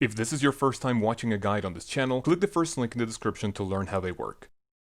If this is your first time watching a guide on this channel, click the first link in the description to learn how they work.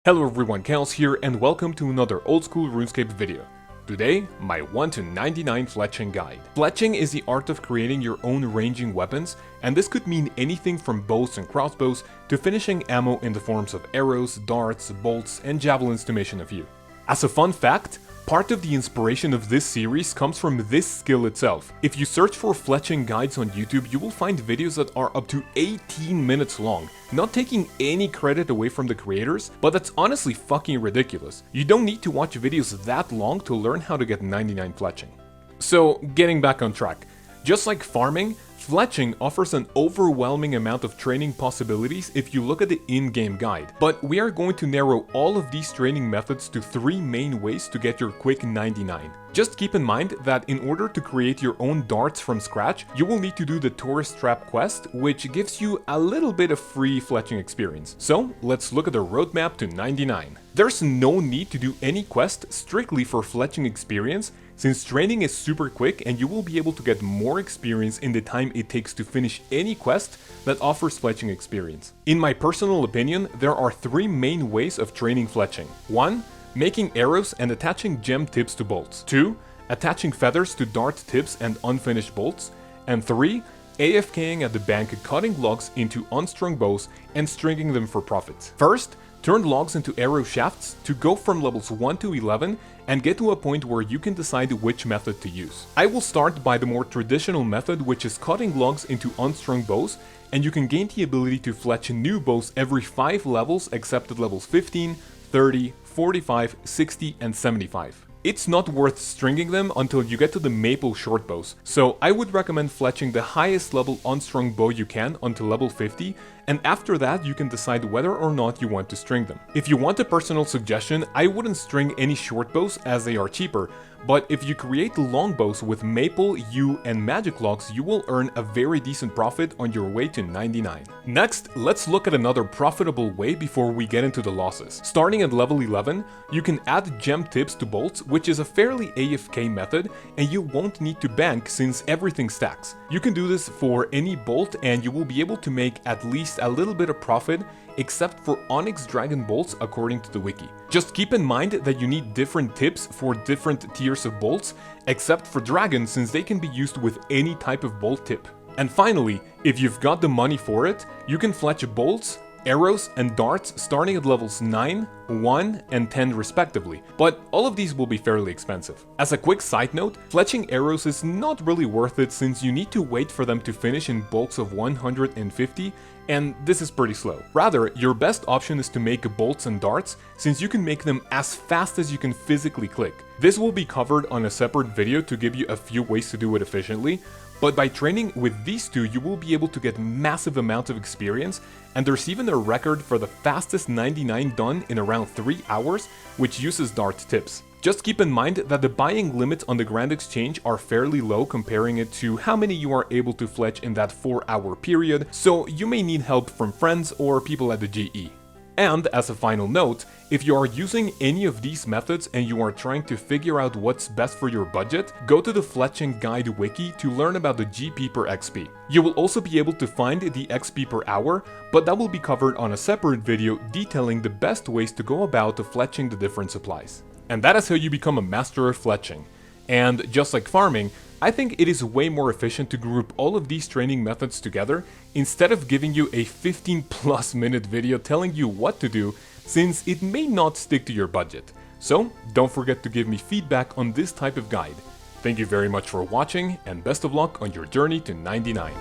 Hello everyone, Kaoz here, and welcome to another old school Runescape video. Today, my 1 to 99 fletching guide. Fletching is the art of creating your own ranging weapons, and this could mean anything from bows and crossbows to finishing ammo in the forms of arrows, darts, bolts, and javelins to mention a few. As a fun fact, part of the inspiration of this series comes from this skill itself. If you search for fletching guides on YouTube, you will find videos that are up to 18 minutes long, not taking any credit away from the creators, but that's honestly fucking ridiculous. You don't need to watch videos that long to learn how to get 99 fletching. So, getting back on track. Just like farming, fletching offers an overwhelming amount of training possibilities if you look at the in-game guide. But we are going to narrow all of these training methods to 3 main ways to get your quick 99. Just keep in mind that in order to create your own darts from scratch, you will need to do the Tourist Trap quest, which gives you a little bit of free fletching experience. So let's look at the roadmap to 99. There's no need to do any quest strictly for fletching experience, since training is super quick and you will be able to get more experience in the time it takes to finish any quest that offers fletching experience. In my personal opinion, there are 3 main ways of training fletching. 1. Making arrows and attaching gem tips to bolts. 2. Attaching feathers to dart tips and unfinished bolts. And 3. AFKing at the bank, cutting logs into unstrung bows and stringing them for profit. First, turn logs into arrow shafts to go from levels 1 to 11 and get to a point where you can decide which method to use. I will start by the more traditional method, which is cutting logs into unstrung bows, and you can gain the ability to fletch new bows every 5 levels except at levels 15, 30, 45, 60 and 75. It's not worth stringing them until you get to the maple short bows, so I would recommend fletching the highest level unstrung bow you can until level 50, and after that you can decide whether or not you want to string them. If you want a personal suggestion, I wouldn't string any short bows as they are cheaper, but if you create long bows with maple, yew and magic logs, you will earn a very decent profit on your way to 99. Next, let's look at another profitable way before we get into the losses. Starting at level 11, you can add gem tips to bolts, which is a fairly AFK method, and you won't need to bank since everything stacks. You can do this for any bolt and you will be able to make at least a little bit of profit, except for Onyx Dragon bolts according to the wiki. Just keep in mind that you need different tips for different tiers of bolts, except for dragons since they can be used with any type of bolt tip. And finally, if you've got the money for it, you can fletch bolts, arrows and darts starting at levels 9, 1 and 10 respectively, but all of these will be fairly expensive. As a quick side note, fletching arrows is not really worth it since you need to wait for them to finish in bulks of 150, and this is pretty slow. Rather, your best option is to make bolts and darts, since you can make them as fast as you can physically click. This will be covered on a separate video to give you a few ways to do it efficiently, but by training with these 2 you will be able to get massive amounts of experience, and there's even a record for the fastest 99 done in around 3 hours, which uses dart tips. Just keep in mind that the buying limits on the Grand Exchange are fairly low comparing it to how many you are able to fletch in that 4-hour period, so you may need help from friends or people at the GE. And as a final note, if you are using any of these methods and you are trying to figure out what's best for your budget, go to the Fletching Guide wiki to learn about the GP per XP. You will also be able to find the XP per hour, but that will be covered on a separate video detailing the best ways to go about fletching the different supplies. And that is how you become a master of fletching. And just like farming, I think it is way more efficient to group all of these training methods together instead of giving you a 15+ minute video telling you what to do, since it may not stick to your budget. So don't forget to give me feedback on this type of guide. Thank you very much for watching and best of luck on your journey to 99.